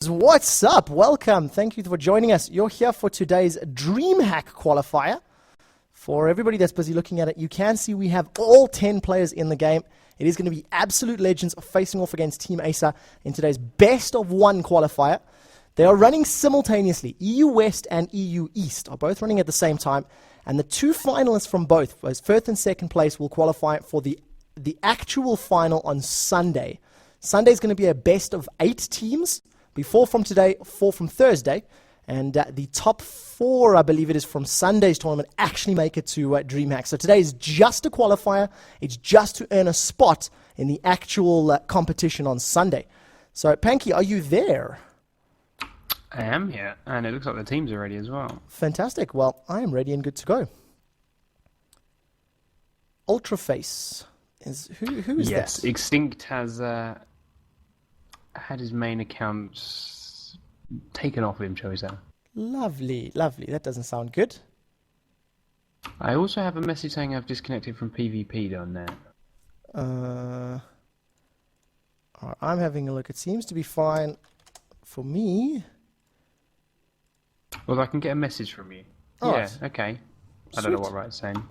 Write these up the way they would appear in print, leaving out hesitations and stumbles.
What's up? Welcome. Thank you for joining us. You're here for today's DreamHack qualifier. For everybody that's busy looking at it, you can see we have all 10 players in the game. It is going to be absolute legends facing off against Team Acer in today's best of one qualifier. They are running simultaneously. EU West and EU East are both running at the same time. And the two finalists from both, as first and second place, will qualify for the actual final on Sunday. Sunday is going to be a best of 8 teams. Be 4 from today, 4 from Thursday, and the top 4, I believe it is, from Sunday's tournament actually make it to DreamHack. So today is just a qualifier. It's just to earn a spot in the actual competition on Sunday. So, Panky, are you there? I am here, and it looks like the teams are ready as well. Fantastic. Well, I am ready and good to go. Ultraface is who is that? Yes, Extinct has had his main account taken off of him, shall we say. Lovely, lovely. That doesn't sound good. I also have a message saying I've disconnected from PvP down there. I'm having a look. It seems to be fine for me. Well, I can get a message from you. Oh, yeah, okay. I don't know what Wright's saying.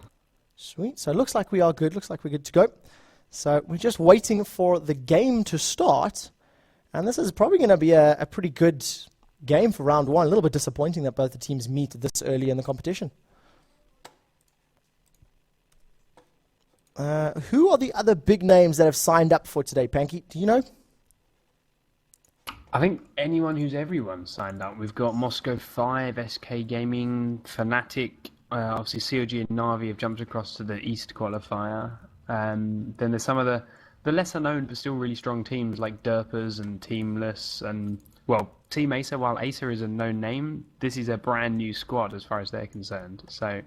Sweet. So it looks like we are good. Looks like we're good to go. So we're just waiting for the game to start. And this is probably going to be a pretty good game for round one. A little bit disappointing that both the teams meet this early in the competition. Who are the other big names that have signed up for today, Panky? Do you know? I think everyone signed up. We've got Moscow 5, SK Gaming, Fnatic, obviously COG and Na'Vi have jumped across to the East qualifier. Then there's some of the lesser known but still really strong teams like Derpers and Teamless and, well, Team Acer. While Acer is a known name, this is a brand new squad as far as they're concerned. So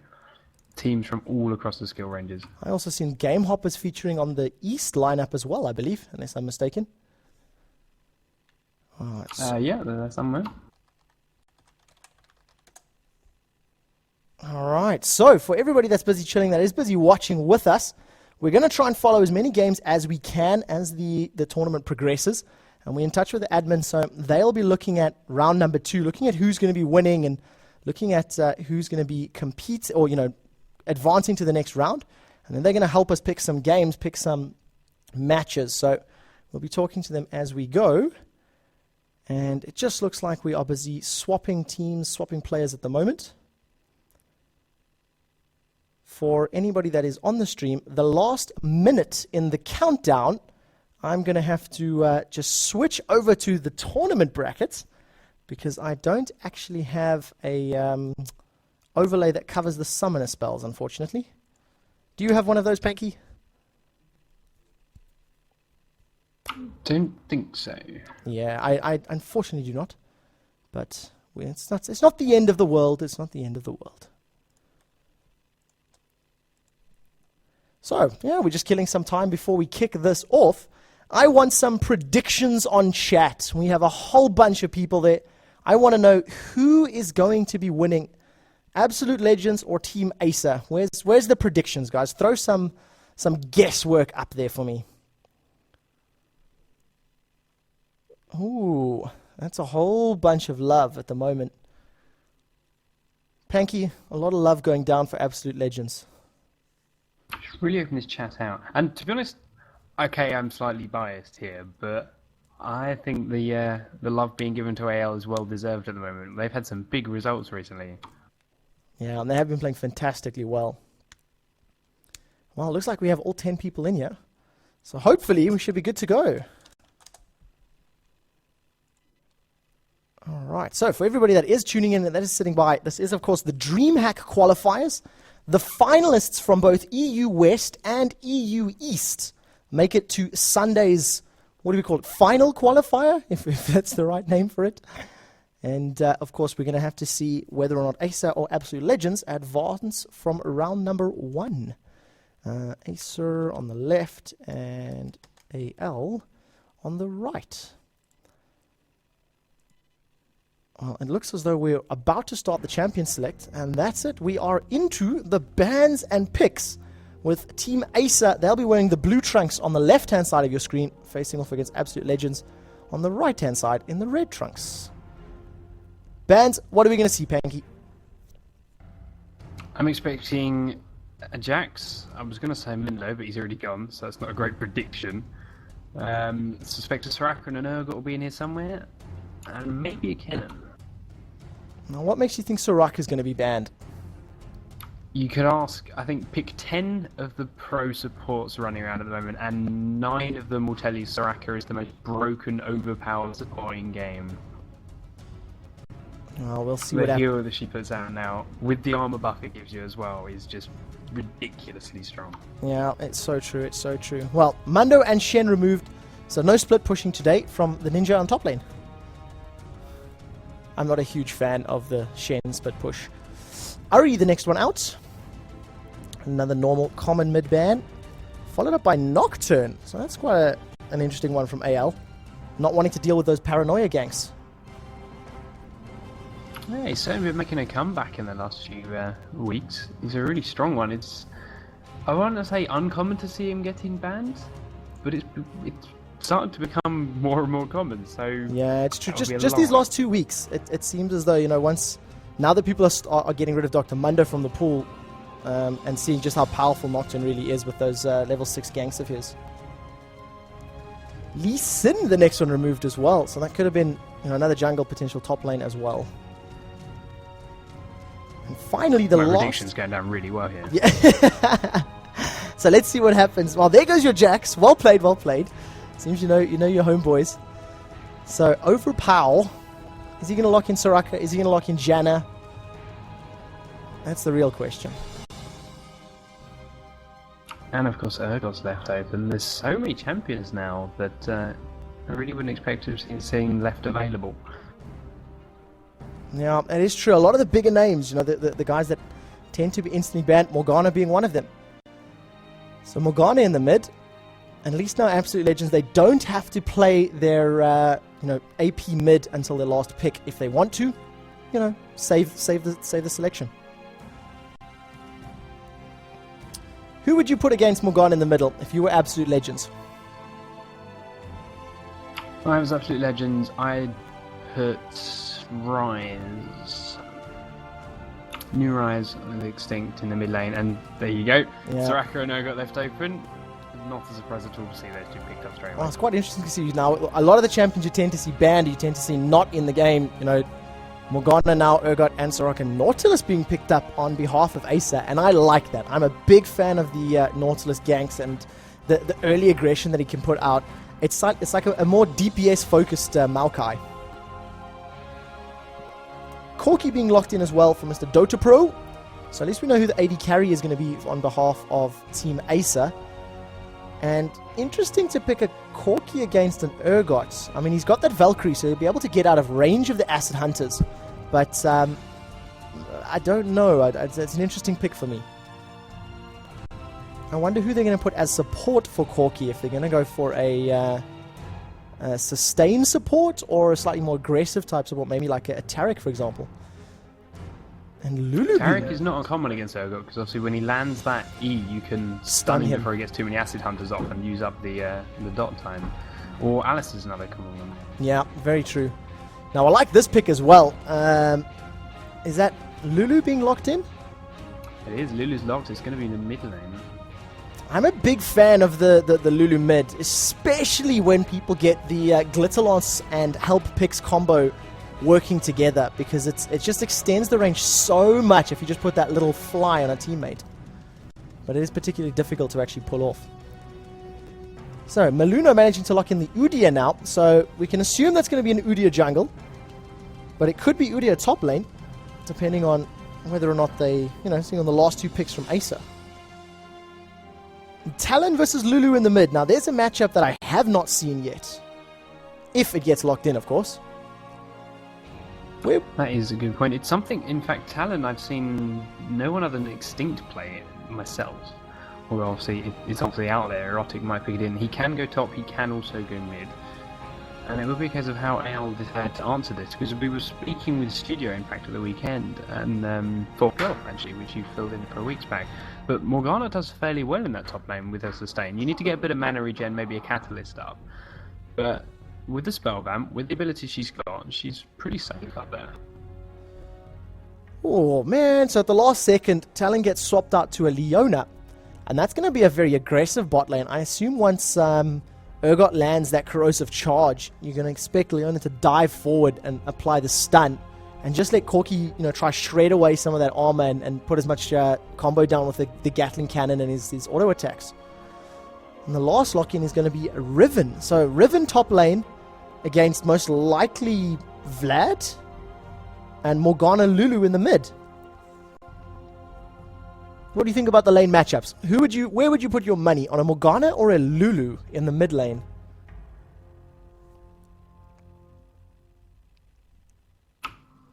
teams from all across the skill ranges. I also seen Game Hoppers featuring on the East lineup as well, I believe, unless I'm mistaken. All right, yeah, they're somewhere. All right, so for everybody that's busy chilling, that is busy watching with us, we're going to try and follow as many games as we can as the tournament progresses. And we're in touch with the admin, so they'll be looking at round number 2, looking at who's going to be winning and looking at who's going to be advancing to the next round. And then they're going to help us pick some games, pick some matches. So we'll be talking to them as we go. And it just looks like we are busy swapping teams, swapping players at the moment. For anybody that is on the stream, the last minute in the countdown, I'm going to have to just switch over to the tournament brackets because I don't actually have a overlay that covers the summoner spells, unfortunately. Do you have one of those, Panky? Don't think so. Yeah, I unfortunately do not. But it's not the end of the world. It's not the end of the world. So, yeah, we're just killing some time before we kick this off. I want some predictions on chat. We have a whole bunch of people there. I want to know who is going to be winning, Absolute Legends or Team Acer. Where's the predictions, guys? Throw some guesswork up there for me. Ooh, that's a whole bunch of love at the moment. Panky, a lot of love going down for Absolute Legends. Should really open this chat out. And to be honest, okay, I'm slightly biased here, but I think the love being given to AL is well deserved at the moment. They've had some big results recently. Yeah, and they have been playing fantastically well. Well, it looks like we have all 10 people in here. So hopefully we should be good to go. All right, so for everybody that is tuning in and that is sitting by, this is, of course, the DreamHack qualifiers. The finalists from both EU West and EU East make it to Sunday's, what do we call it, final qualifier, if that's the right name for it. And, of course, we're going to have to see whether or not Acer or Absolute Legends advance from round number 1. Acer on the left and AL on the right. Well, it looks as though we're about to start the champion select, and that's it. We are into the bans and picks with Team Acer. They'll be wearing the blue trunks on the left-hand side of your screen, facing off against Absolute Legends on the right-hand side in the red trunks. Bans, what are we going to see, Panky? I'm expecting a Jax. I was going to say Mindo, but he's already gone, so that's not a great prediction. Suspect a Soraka and an Urgot will be in here somewhere. And maybe a Kennen. Now, what makes you think Soraka is going to be banned? You could ask, I think, pick 10 of the pro supports running around at the moment, and 9 of them will tell you Soraka is the most broken, overpowered support in game. Well, we'll see The what happens. hero that she puts out now, with the armor buff it gives you as well, is just ridiculously strong. Yeah, it's so true, it's so true. Well, Mundo and Shen removed, so no split pushing today from the Ninja on top lane. I'm not a huge fan of the Shen split push. Ari, the next one out. Another normal common mid ban. Followed up by Nocturne. So that's quite an interesting one from AL. Not wanting to deal with those paranoia ganks. Yeah, he's certainly been making a comeback in the last few weeks. He's a really strong one. It's, I want to say, uncommon to see him getting banned, but it's starting to become more and more common. So yeah, it's true. Just these last 2 weeks, it seems as though, you know, now that people are getting rid of Dr. Mundo from the pool, and seeing just how powerful Nocturne really is with those level 6 ganks of his. Lee Sin, the next one removed as well, so that could have been, you know, another jungle potential top lane as well. And finally, the last... prediction's going down really well here. Yeah. So let's see what happens. Well, there goes your Jax. Well played, well played. Seems you know your homeboys. So over Powell, is he going to lock in Soraka? Is he going to lock in Janna? That's the real question. And of course, Urgot's left open. There's so many champions now that I really wouldn't expect to have seen left available. Yeah, it is true. A lot of the bigger names, you know, the guys that tend to be instantly banned, Morgana being one of them. So Morgana in the mid, and at least now Absolute Legends, they don't have to play their AP mid until their last pick if they want to. You know, save the selection. Who would you put against Morgana in the middle if you were Absolute Legends? If I was Absolute Legends, I'd put Rise. New Rise with Extinct in the mid lane, and there you go. Yeah. Soraka and Urgot left open. Not a surprise at all to see those two picked up straight away. Well, it's quite interesting to see now. A lot of the champions you tend to see banned, you tend to see not in the game. You know, Morgana now, Urgot and Soraka. Nautilus being picked up on behalf of Acer, and I like that. I'm a big fan of the Nautilus ganks and the early aggression that he can put out. It's like a more DPS focused Maokai. Corki being locked in as well for Mr. Dota Pro. So at least we know who the AD carry is going to be on behalf of Team Acer. And interesting to pick a Corki against an Urgot. I mean, he's got that Valkyrie, so he'll be able to get out of range of the Acid Hunters. But I don't know. It's an interesting pick for me. I wonder who they're going to put as support for Corki, if they're going to go for a sustain support or a slightly more aggressive type support, maybe like a Taric, for example. And Lulu. Taric is not uncommon against Urgot because obviously when he lands that E, you can stun him before he gets too many Acid Hunters off and use up the dot time. Or Alice is another common one. Yeah, very true. Now I like this pick as well. Is that Lulu being locked in? It is. Lulu's locked. It's going to be in the mid lane. I'm a big fan of the Lulu mid, especially when people get the Glitterlance and Help Picks combo working together, because it just extends the range so much if you just put that little fly on a teammate. But it is particularly difficult to actually pull off. So, Maluno managing to lock in the Udyr now, so we can assume that's going to be an Udyr jungle, but it could be Udyr top lane, depending on whether or not they, seeing on the last two picks from Acer. Talon versus Lulu in the mid. Now, there's a matchup that I have not seen yet. If it gets locked in, of course. That is a good point. It's something, in fact, Talon, I've seen no one other than Extinct play it myself. Although, obviously, it's obviously out there. Erotic might pick it in. He can go top, he can also go mid. And it will be a case of how Al decided to answer this, because we were speaking with Studio, in fact, at the weekend, and for Gulf, actually, which you filled in for weeks back. But Morgana does fairly well in that top lane with her sustain. You need to get a bit of mana regen, maybe a catalyst up. But with the spell vamp, with the ability she's got, she's pretty safe up there. Oh, man. So at the last second, Talon gets swapped out to a Leona. And that's going to be a very aggressive bot lane. I assume once Urgot lands that corrosive charge, you're going to expect Leona to dive forward and apply the stun. And just let Corki, try shred away some of that armor and put as much combo down with the Gatling cannon and his auto attacks. And the last lock-in is going to be Riven. So Riven top lane against most likely Vlad and Morgana Lulu in the mid. What do you think about the lane matchups? Where would you put your money, on a Morgana or a Lulu in the mid lane?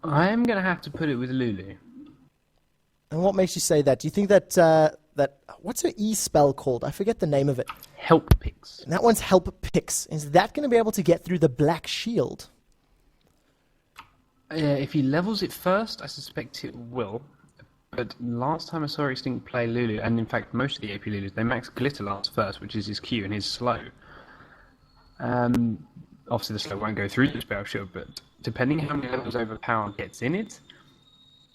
I am going to have to put it with Lulu. And what makes you say that? Do you think that what's her E spell called? I forget the name of it. Help picks. And that one's help picks. Is that going to be able to get through the black shield? If he levels it first, I suspect it will. But last time I saw Extinct play Lulu, and in fact most of the AP Lulus, they max Glitter Lance first, which is his Q and his slow. Obviously the slow won't go through the spell shield, but depending how many levels overpower gets in it,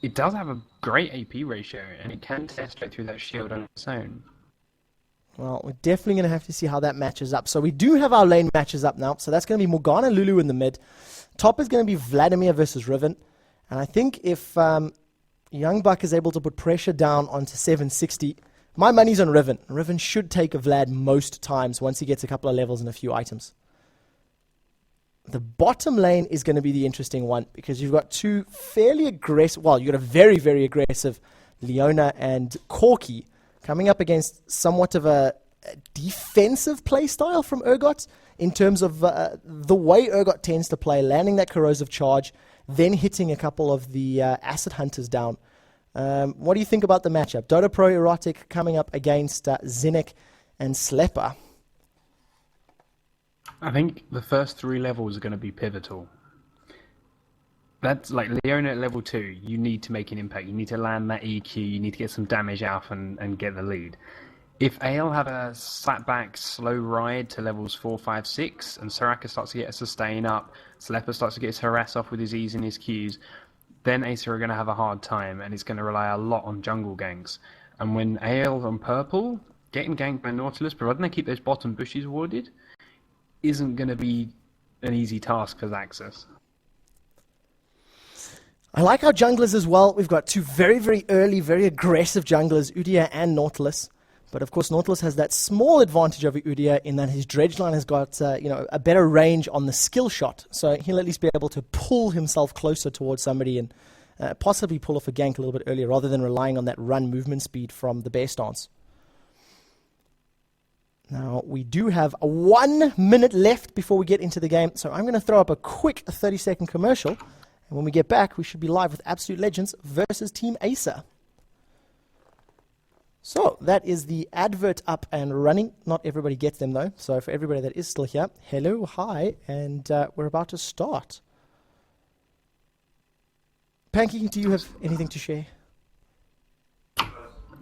it does have a great AP ratio, and it can tear straight through that shield on its own. Well, we're definitely going to have to see how that matches up. So we do have our lane matches up now. So that's going to be Morgana Lulu in the mid. Top is going to be Vladimir versus Riven. And I think if Young Buck is able to put pressure down onto 760, my money's on Riven. Riven should take a Vlad most times once he gets a couple of levels and a few items. The bottom lane is going to be the interesting one because you've got two fairly aggressive, well, you've got a very, very aggressive Leona and Corki coming up against somewhat of a defensive playstyle from Urgot in terms of the way Urgot tends to play, landing that corrosive charge, then hitting a couple of the acid hunters down. What do you think about the matchup? Dota Pro Erotic coming up against Zinnik and Slepper. I think the first 3 levels are going to be pivotal. That's like Leona at level 2, you need to make an impact. You need to land that EQ, you need to get some damage out and get the lead. If Ale have a slap back, slow ride to levels 4, 5, 6, and Soraka starts to get a sustain up, Slepper starts to get his harass off with his E's and his Q's, then Acer are going to have a hard time, and it's going to rely a lot on jungle ganks. And when Ale on purple, getting ganked by Nautilus, providing they keep those bottom bushes warded, isn't going to be an easy task for Xaxis. I like our junglers as well. We've got two very, very early, very aggressive junglers, Udyr and Nautilus. But of course, Nautilus has that small advantage over Udyr in that his Dredgeline has got a better range on the skill shot. So he'll at least be able to pull himself closer towards somebody and possibly pull off a gank a little bit earlier rather than relying on that run movement speed from the bear stance. Now, we do have 1 minute left before we get into the game, so I'm going to throw up a quick 30-second commercial, and when we get back, we should be live with Absolute Legends versus Team Acer. So, that is the advert up and running. Not everybody gets them, though, so for everybody that is still here, hello, hi, and we're about to start. Panky, do you have anything to share?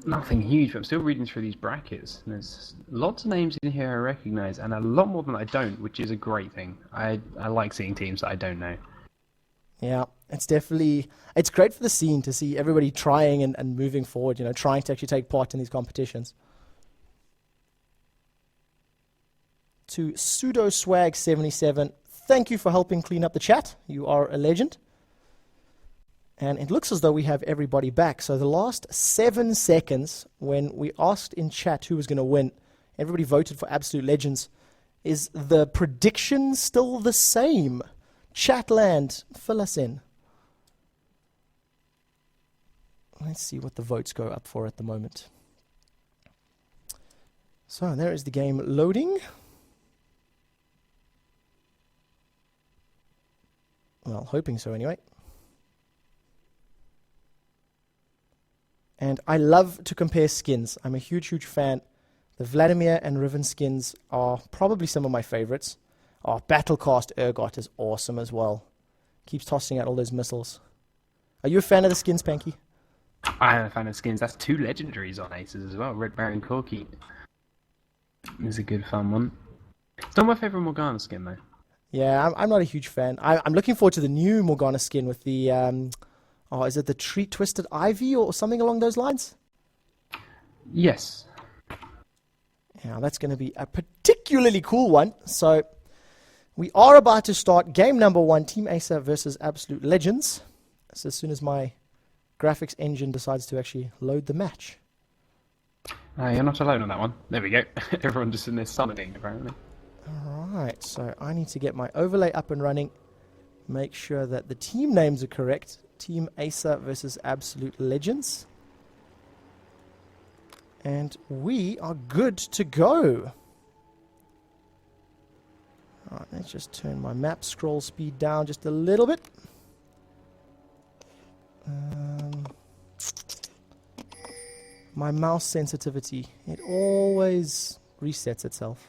Nothing huge, but I'm still reading through these brackets. And there's lots of names in here I recognise, and a lot more than I don't, which is a great thing. I like seeing teams that I don't know. Yeah, it's great for the scene to see everybody trying and moving forward, trying to actually take part in these competitions. To Pseudo Swag 77, thank you for helping clean up the chat. You are a legend. And it looks as though we have everybody back. So the last 7 seconds, when we asked in chat who was going to win, everybody voted for Absolute Legends. Is the prediction still the same? Chatland, fill us in. Let's see what the votes go up for at the moment. So there is the game loading. Well, hoping so anyway. And I love to compare skins. I'm a huge, huge fan. The Vladimir and Riven skins are probably some of my favorites. Oh, Battlecast Urgot is awesome as well. Keeps tossing out all those missiles. Are you a fan of the skins, Panky? I am a fan of skins. That's 2 legendaries on Aces as well. Red Baron Corki is a good fun one. It's not my favourite Morgana skin though. Yeah, I'm not a huge fan. I'm looking forward to the new Morgana skin with the, is it the Tree Twisted Ivy or something along those lines? Yes. Yeah, that's going to be a particularly cool one. So we are about to start game number 1, Team Acer versus Absolute Legends. So as soon as my graphics engine decides to actually load the match. You're not alone on that one. There we go. Everyone just in there summoning, apparently. Alright, so I need to get my overlay up and running. Make sure that the team names are correct. Team Acer versus Absolute Legends. And we are good to go. Alright, let's just turn my map scroll speed down just a little bit. My mouse sensitivity, it always resets itself.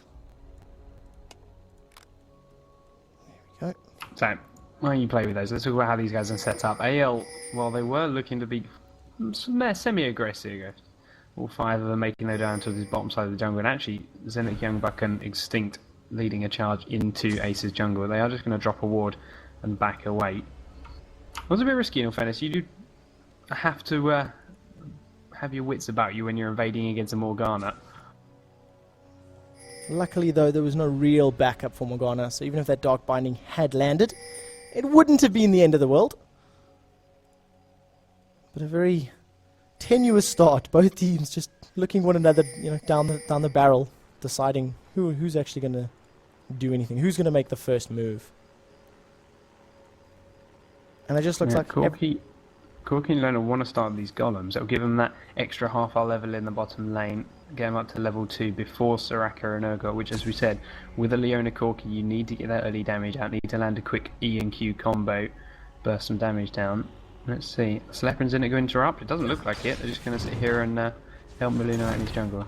There we go. So, while you play with those, let's talk about how these guys are set up. AL, well, they were looking to be semi-aggressive. All 5 of them making their way down to the bottom side of the jungle, and actually Zenith, Youngbuck and Extinct leading a charge into Ace's jungle. They are just going to drop a ward and back away. It was a bit risky in all fairness. You do have to have your wits about you when you're invading against a Morgana. Luckily though, there was no real backup for Morgana, so even if that Dark Binding had landed, it wouldn't have been the end of the world. But a very tenuous start. Both teams just looking one another, down the barrel, deciding who's actually going to do anything, who's going to make the first move. And it just looks like Corki and Leona want to start these golems. It'll give them that extra half-hour level in the bottom lane, get them up to level 2 before Soraka and Urgot, which, as we said, with a Leona Corki, you need to get that early damage out, need to land a quick E and Q combo, burst some damage down. Let's see. Sleprin's in it going to interrupt? It doesn't look like it. They're just going to sit here and help Meluna out in his jungle.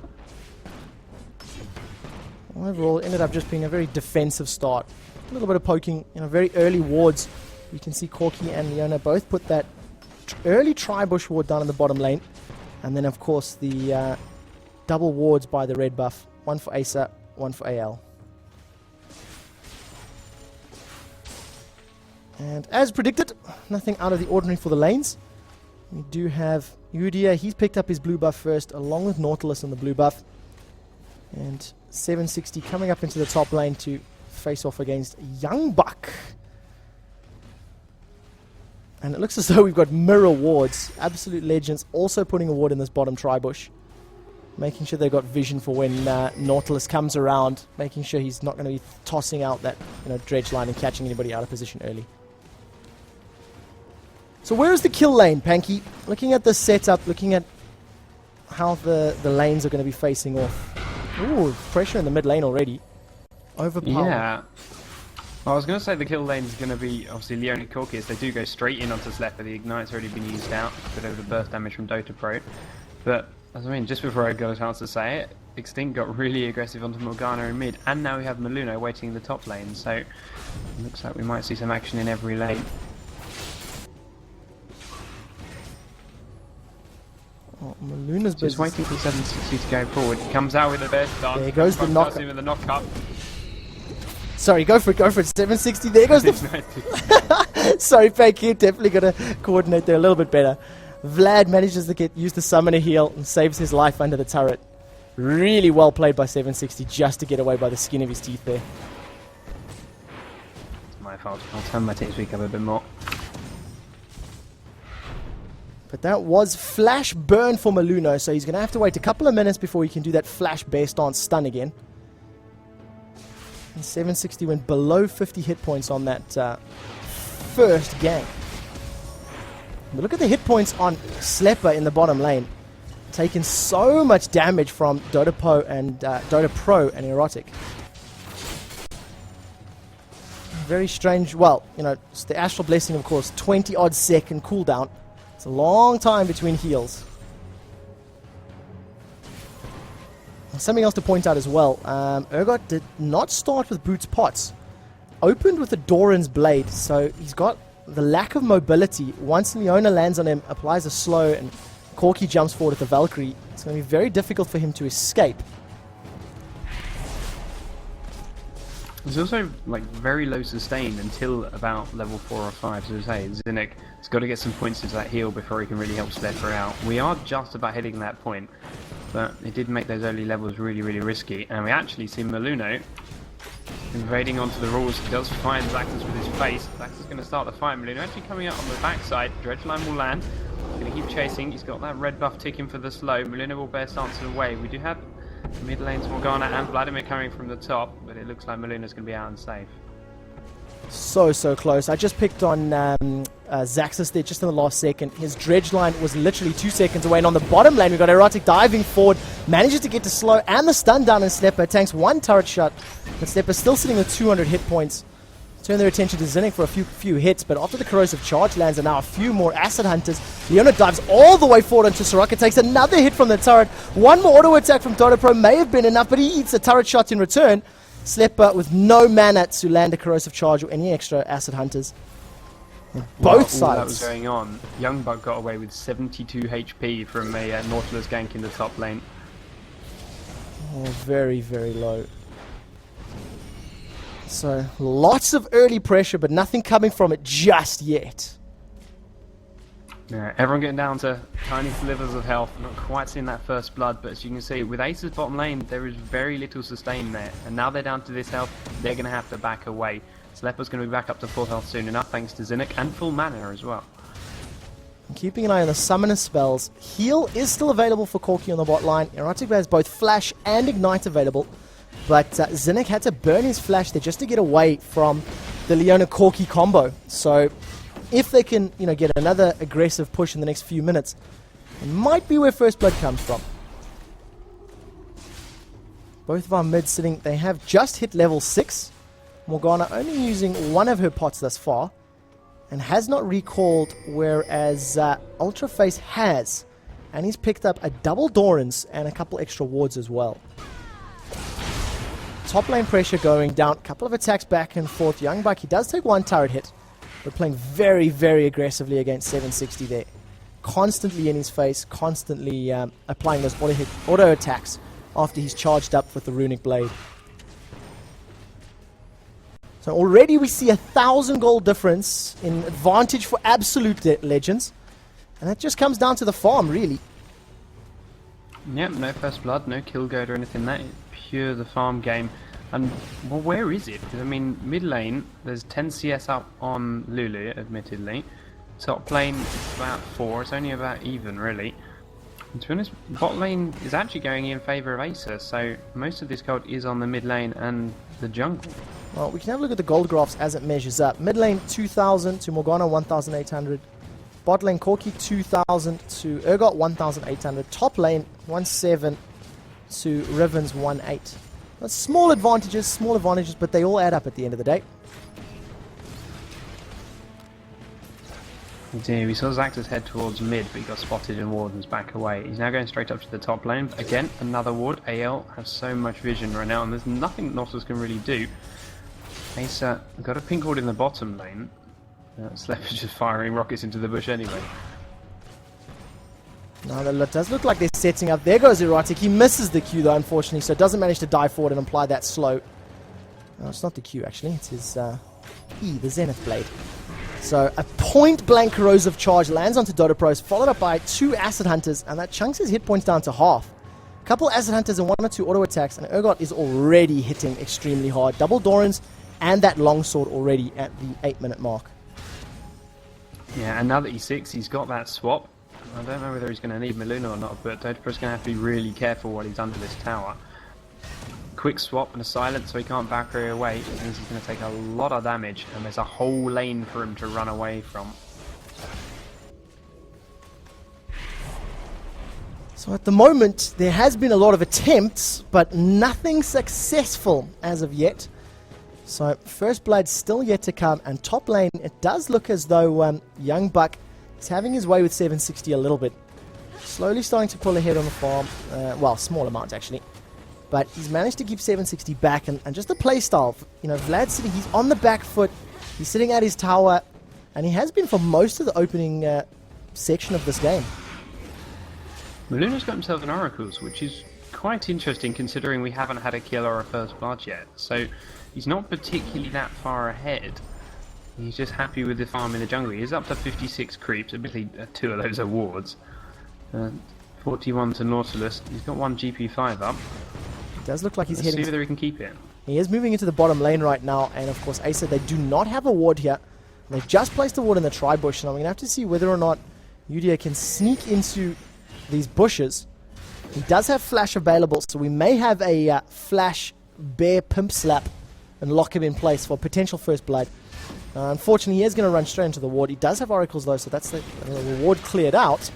Well, overall, it ended up just being a very defensive start. A little bit of poking, very early wards. You can see Corki and Leona both put that early tri-bush ward down in the bottom lane. And then, of course, the double wards by the red buff. One for Acer, one for AL. And as predicted, nothing out of the ordinary for the lanes. We do have Udia. He's picked up his blue buff first, along with Nautilus on the blue buff. And 760 coming up into the top lane to face off against Youngbuck. And it looks as though we've got mirror wards. Absolute Legends also putting a ward in this bottom tri-bush. Making sure they've got vision for when Nautilus comes around. Making sure he's not going to be tossing out that dredge line and catching anybody out of position early. So where is the kill lane, Panky? Looking at the setup, looking at how the lanes are going to be facing off. Ooh, pressure in the mid lane already. Overpowered. Yeah. Well, I was going to say the kill lane is going to be obviously Leona Corki, as they do go straight in onto Slepa. The Ignite's already been used out, but over the burst damage from Dota Pro. But, just before I got a chance to say it, Extinct got really aggressive onto Morgana in mid, and now we have Meluna waiting in the top lane, so it looks like we might see some action in every lane. Oh, Meluna's just waiting for 760 to go forward. He comes out with the best dance. There goes the knock. With the knock up. Sorry, go for it. 760. There goes the. Sorry, Fake. You're definitely going to coordinate there a little bit better. Vlad manages to use the summoner heal and saves his life under the turret. Really well played by 760 just to get away by the skin of his teeth there. It's my fault. I'll turn my team speak up a bit more. But that was flash burn for Meluna, so he's going to have to wait a couple of minutes before he can do that flash bear stance stun again. And 760 went below 50 hit points on that first gang. But look at the hit points on Slepa in the bottom lane. Taking so much damage from Dota Pro and Erotic. Very strange. Well, it's the Astral Blessing, of course. 20 odd second cooldown. It's a long time between heals. Something else to point out as well. Urgot did not start with Boots Pots. Opened with a Doran's Blade, so he's got the lack of mobility. Once Leona lands on him, applies a slow, and Corki jumps forward with the Valkyrie, it's going to be very difficult for him to escape. There's also like very low sustain until about level 4 or 5. So as I say, Zinnik has got to get some points into that heal before he can really help Slepper out. We are just about hitting that point, but it did make those early levels really, really risky. And we actually see Maluno invading onto the rules. He does find Zaxus with his face. Zaxus is going to start the fight. Maluno actually coming out on the backside. Dredgeline will land. He's going to keep chasing. He's got that red buff ticking for the slow. Maluno will bear stance away. We do have mid lanes Morgana and Vladimir coming from the top, but it looks like Maluna's going to be out and safe. So close. I just picked on Zaxus there just in the last second. His dredge line was literally 2 seconds away. And on the bottom lane, we've got Erotic diving forward. Manages to get to slow and the stun down in Slepper. Tanks one turret shot. But Slepper's still sitting with 200 hit points. Turn their attention to Zinnik for a few hits. But after the corrosive charge lands and now a few more acid hunters, Leona dives all the way forward onto Soraka. Takes another hit from the turret. One more auto attack from Dotapro may have been enough, but he eats a turret shot in return. Slepper with no mana to land a corrosive charge or any extra acid hunters. Both sides. All that was going on. Young Buck got away with 72 HP from a Nautilus gank in the top lane. Oh, very, very low. So, lots of early pressure, but nothing coming from it just yet. Yeah, everyone getting down to tiny slivers of health. Not quite seeing that first blood, but as you can see, with Acer's bottom lane, there is very little sustain there. And now they're down to this health, they're going to have to back away. Slepper's going to be back up to full health soon enough, thanks to Zinnik, and full mana as well. Keeping an eye on the summoner spells. Heal is still available for Corki on the bot line. Erotic has both Flash and Ignite available. But Zinnik had to burn his Flash there just to get away from the Leona Corki combo. So if they can, get another aggressive push in the next few minutes, it might be where first blood comes from. Both of our mids sitting, they have just hit level 6. Morgana only using one of her pots thus far and has not recalled, whereas Ultraface has. And he's picked up a double Dorans and a couple extra wards as well. Top lane pressure going down, a couple of attacks back and forth. Young Buck, he does take one turret hit, but playing very, very aggressively against 760 there. Constantly in his face, constantly applying those auto attacks after he's charged up with the runic blade. So already we see 1,000 gold difference in advantage for absolute legends. And that just comes down to the farm, really. Yep, no first blood, no kill goad or anything. That is pure the farm game. And, well, where is it? Because, I mean, mid lane, there's 10 CS up on Lulu, admittedly. Top lane, it's about 4. It's only about even, really. And to be honest, bot lane is actually going in favour of Acer, so most of this gold is on the mid lane and the jungle. Well, we can have a look at the gold graphs as it measures up. Mid lane, 2,000 to Morgana, 1,800. Bot lane, Corki, 2,000 to Urgot, 1,800. Top lane, 1,700 to Riven's, 1,800. That's small advantages, but they all add up at the end of the day. Indeed, we saw Zaxus head towards mid, but he got spotted in Warden's back away. He's now going straight up to the top lane. Again, another ward. AL has so much vision right now, and there's nothing Nautilus can really do. Acer got a pink ward in the bottom lane. Slepper's just firing rockets into the bush anyway. Now that does look like they're setting up. There goes Erotic. He misses the Q though, unfortunately, so doesn't manage to dive forward and apply that slow. No, it's not the Q actually. It's his E, the Zenith Blade. So a point-blank corrosive charge lands onto Dotapros, followed up by 2 Acid Hunters, and that chunks his hit points down to half. A couple Acid Hunters and 1 or 2 auto attacks, and Urgot is already hitting extremely hard. Double Dorans and that longsword already at the 8-minute mark. Yeah, and now that he's 6, he's got that swap. I don't know whether he's going to need Maluna or not, but Dotapros going to have to be really careful while he's under this tower. Quick swap and a silence so he can't back her away. It means he's going to take a lot of damage, and there's a whole lane for him to run away from. So at the moment, there has been a lot of attempts, but nothing successful as of yet. So first blood still yet to come, and top lane, it does look as though Young Buck is having his way with 760 a little bit. Slowly starting to pull ahead on the farm. Well, small amount actually. But he's managed to keep 760 back, and just the playstyle. Vlad's sitting, he's on the back foot, he's sitting at his tower, and he has been for most of the opening section of this game. Maluna's got himself an Oracles, which is quite interesting considering we haven't had a kill or a first blood yet. So he's not particularly that far ahead. He's just happy with the farm in the jungle. He's up to 56 creeps, admittedly 2 of those are wards. 41 to Nautilus. He's got 1 GP5 up. It does look like he's Let's heading... see whether he can keep it. He is moving into the bottom lane right now, and of course Acer, they do not have a ward here. They've just placed a ward in the tri-bush, and I'm going to have to see whether or not Udia can sneak into these bushes. He does have flash available, so we may have a flash bear pimp slap and lock him in place for potential first blood. Unfortunately, he is going to run straight into the ward. He does have oracles though, so that's the ward cleared out.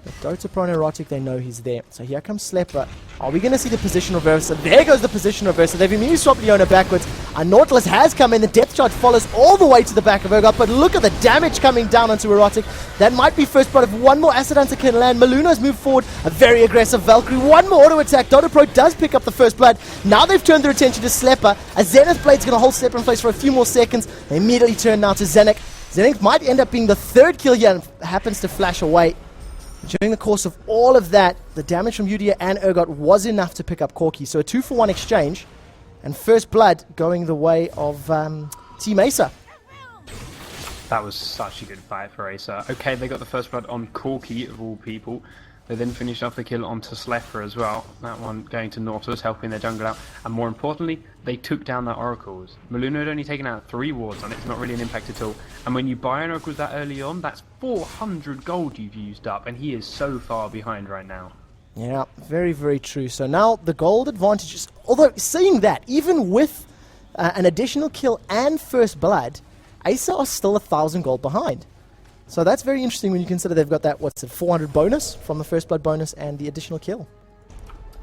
But Dota Pro and Erotic, they know he's there. So here comes Slepper. Are we going to see the position reversal? There goes the position reversal. They've immediately swapped Leona backwards. Nautilus has come in. The depth charge follows all the way to the back of Urgot. But look at the damage coming down onto Erotic. That might be first blood if one more Acid Hunter can land. Maluno's moved forward. A very aggressive Valkyrie. One more auto attack. Dota Pro does pick up the first blood. Now they've turned their attention to Slepper. A Zenith Blade's going to hold Slepper in place for a few more seconds. They immediately turn now to Zenik. Zenik might end up being the third kill here and happens to flash away. During the course of all of that, the damage from Udia and Urgot was enough to pick up Corki. So a 2-for-1 exchange, and first blood going the way of Team Acer. That was such a good fight for Acer. Okay, they got the first blood on Corki, of all people. They then finished off the kill onto Slepper as well. That one going to Nautilus, helping their jungle out. And more importantly, they took down their oracles. Maluno had only taken out 3 wards on it. It's not really an impact at all. And when you buy an oracle that early on, that's 400 gold you've used up. And he is so far behind right now. Yeah, very, very true. So now the gold advantage is... Although, saying that, even with an additional kill and first blood, Acer are still 1,000 gold behind. So that's very interesting when you consider they've got that, 400 bonus from the first blood bonus and the additional kill.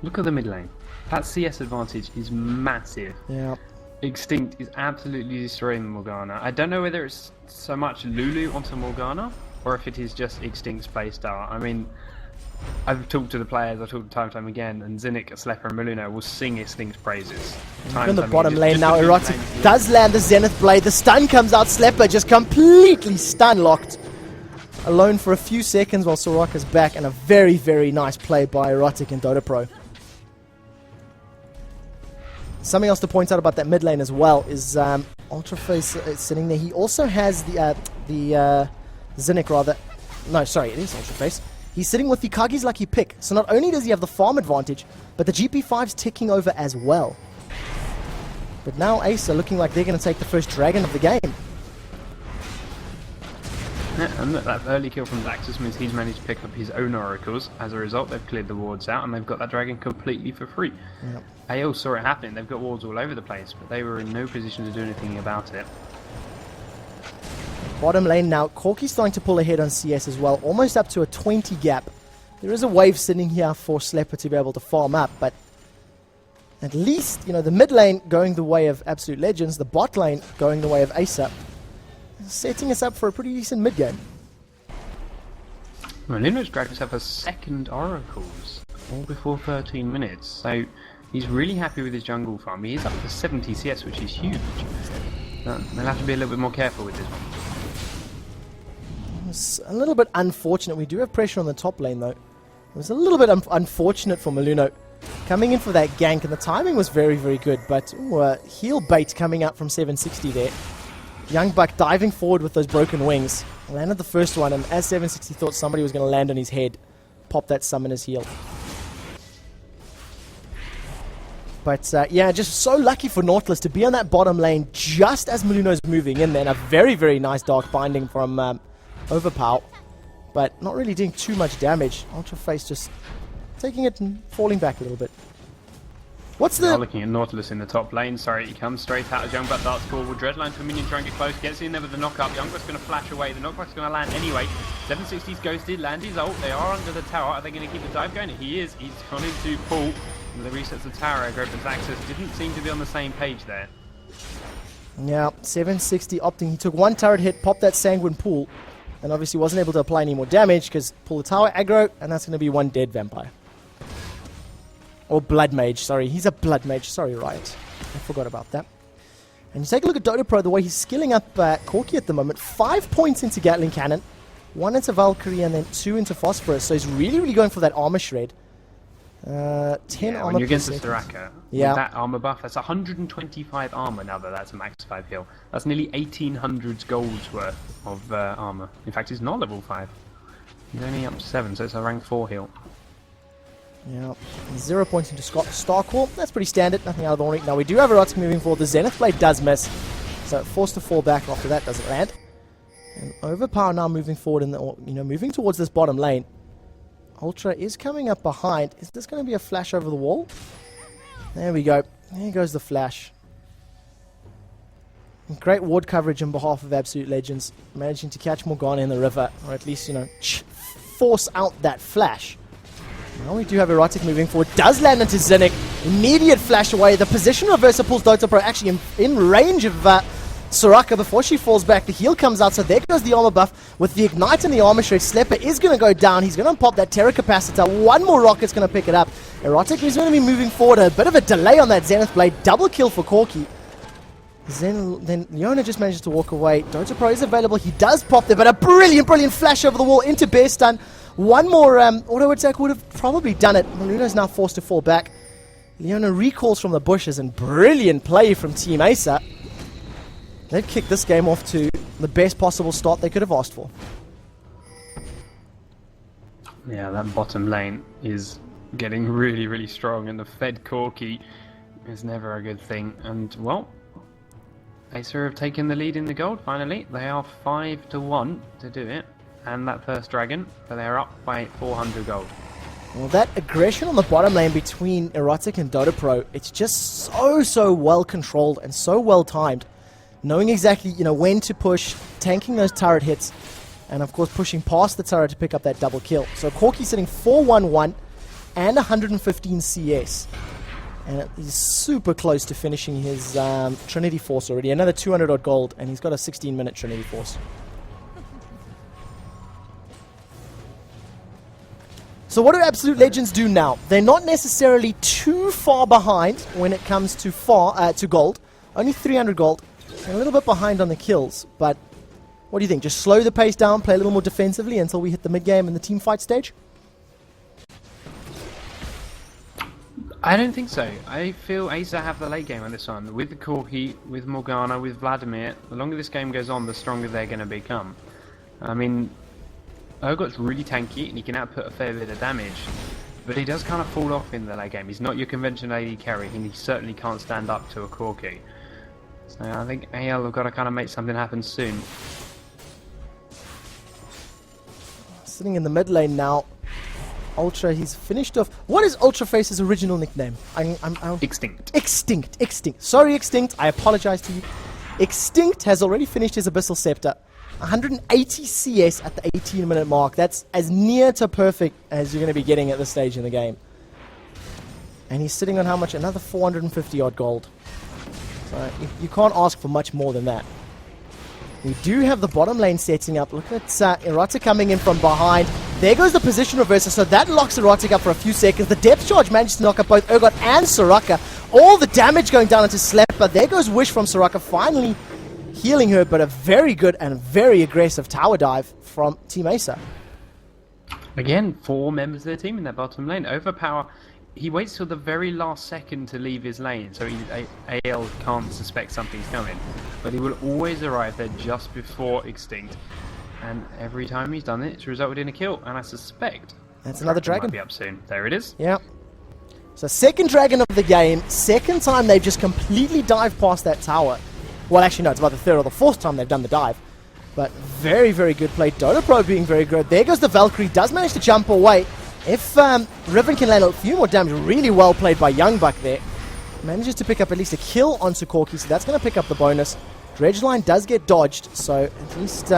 Look at the mid lane. That CS advantage is massive. Yeah. Extinct is absolutely destroying the Morgana. I don't know whether it's so much Lulu onto Morgana, or if it is just Extinct's playstyle. I mean, I've talked to the players, I've talked time and time again, and Zinnik, Slepper and Maluno will sing Extinct's praises. In the bottom lane now, Erotic does land the Zenith Blade. The stun comes out, Slepper just completely stun locked. Alone for a few seconds while Soraka's back, and a very, very nice play by Erotic and Dota Pro. Something else to point out about that mid lane as well is Ultraface sitting there. He also has the Zinnik rather. No, sorry, it is Ultraface. He's sitting with the Kagi's Lucky Pick. So not only does he have the farm advantage, but the GP5's ticking over as well. But now Acer looking like they're going to take the first dragon of the game. Yeah, and that early kill from Daxus means he's managed to pick up his own oracles. As a result, they've cleared the wards out and they've got that dragon completely for free. Yep. AO saw it happening. They've got wards all over the place, but they were in no position to do anything about it. Bottom lane now, Corki's starting to pull ahead on CS as well, almost up to a 20 gap. There is a wave sitting here for Slepper to be able to farm up, but at least, you know, the mid lane going the way of Absolute Legends, the bot lane going the way of Acer, setting us up for a pretty decent mid game. Maluno's dragged himself a second oracles, all before 13 minutes, so he's really happy with his jungle farm. He is up to 70 CS, which is huge. They'll have to be a little bit more careful with this one. It's a little bit unfortunate. We do have pressure on the top lane though. It was a little bit unfortunate for Maluno coming in for that gank, and the timing was very, very good, but heel bait coming out from 760 there. Young Buck diving forward with those broken wings. Landed the first one, and as 760 thought somebody was going to land on his head, popped that summoner's heel. But yeah, just so lucky for Nautilus to be on that bottom lane just as Maluno's moving in there. And a very, very nice Dark Binding from Overpower, but not really doing too much damage. Ultraface just taking it and falling back a little bit. What's the... Now looking at Nautilus in the top lane. Sorry, he comes straight out as Youngblood darts forward. Dreadline to a minion trying to get close. Gets in there with the knock-up. Youngblood's going to flash away. The knockback's going to land anyway. 760's ghosted. Land his ult. They are under the tower. Are they going to keep the dive going? He is. He's gone into pull. And the resets the tower. Aggro opens access. Didn't seem to be on the same page there. Yeah, 760 opting. He took one turret hit, popped that Sanguine Pool, and obviously wasn't able to apply any more damage because pull the tower aggro, and that's going to be one dead vampire. Or Blood Mage, sorry. He's a Blood Mage. Sorry, Riot. I forgot about that. And you take a look at Dota Pro, the way he's skilling up Corki at the moment. 5 points into Gatling Cannon, 1 into Valkyrie, and then 2 into Phosphorus. So he's really, really going for that armor shred. 10 Yeah, armor when you're per against the second. Soraka, Yeah. with that armor buff, that's 125 armor now that that's a max 5 heal. That's nearly 1800 gold's worth of armor. In fact, he's not level 5. He's only up to 7, so it's a rank 4 heal. Yeah, 0 points into Star Core. That's pretty standard, nothing out of the ordinary. Now we do have Erotic moving forward. The Zenith Blade does miss, so forced to fall back after that doesn't land. And Overpower now moving forward in the, moving towards this bottom lane. Ultra is coming up behind. Is this going to be a flash over the wall? There we go. There goes the flash. Great ward coverage on behalf of Absolute Legends, managing to catch Morgana in the river, or at least, force out that flash. Now we do have Erotic moving forward. Does land into Zinnik. Immediate flash away. The position reversal pulls Dota Pro actually in range of Soraka before she falls back. The heal comes out, so there goes the armor buff. With the Ignite and the armor shred, Slepper is going to go down. He's going to pop that Terra Capacitor. One more rocket's going to pick it up. Erotic is going to be moving forward. A bit of a delay on that Zenith Blade. Double kill for Corki. Then Leona just manages to walk away. Dota Pro is available. He does pop there, but a brilliant flash over the wall into Bear Stun. One more auto attack would have probably done it. Luna's now forced to fall back. Leona recalls from the bushes, and brilliant play from Team Acer. They've kicked this game off to the best possible start they could have asked for. Yeah, that bottom lane is getting really strong, and the Fed Corki is never a good thing. And, well, Acer have taken the lead in the gold, finally. They are 5-1 to do it. And that first dragon, but they're up by 400 gold. Well, that aggression on the bottom lane between Erotic and Dota Pro, it's just so well controlled and so well timed. Knowing exactly, when to push, tanking those turret hits, and of course pushing past the turret to pick up that double kill. So Corki sitting 4-1-1 and 115 CS. And he's super close to finishing his Trinity Force already. Another 200 odd gold, and he's got a 16-minute Trinity Force. So what do Absolute Legends do now? They're not necessarily too far behind when it comes to gold. Only 300 gold. They're a little bit behind on the kills, but what do you think? Just slow the pace down, play a little more defensively until we hit the mid-game and the team fight stage? I don't think so. I feel Acer have the late game on this one. With the Corki, with Morgana, with Vladimir, the longer this game goes on, the stronger they're going to become. I mean, Urgot's really tanky and he can output a fair bit of damage, but he does kind of fall off in the late game. He's not your conventional AD carry, and he certainly can't stand up to a Corki. So I think AL have got to kind of make something happen soon. Sitting in the mid lane now, Ultra, he's finished off. What is Ultra Face's original nickname? Extinct. Extinct. Sorry, Extinct. I apologize to you. Extinct has already finished his Abyssal Scepter. 180 CS at the 18-minute mark. That's as near to perfect as you're going to be getting at this stage in the game. And he's sitting on how much? Another 450 odd gold. So you can't ask for much more than that. We do have the bottom lane setting up. Look at Errata coming in from behind. There goes the position reverser, so that locks Erotic up for a few seconds. The depth charge manages to knock up both Urgot and Soraka. All the damage going down into Slepper. There goes Wish from Soraka, finally healing her, but a very good and very aggressive tower dive from Team Acer. Again, 4 members of their team in that bottom lane. Overpower, he waits till the very last second to leave his lane, so AL can't suspect something's coming. But he will always arrive there just before Extinct. And every time he's done it, it's resulted in a kill. And I suspect that's another dragon. Might be up soon. There it is. Yeah. So second dragon of the game. Second time they've just completely dived past that tower. Well, actually, no, it's about the third or the fourth time they've done the dive. But very good play. Dota Pro being very good. There goes the Valkyrie. Does manage to jump away. If Riven can land a few more damage, really well played by Youngbuck there. Manages to pick up at least a kill onto Corki, so that's going to pick up the bonus. Dredgeline does get dodged, so at least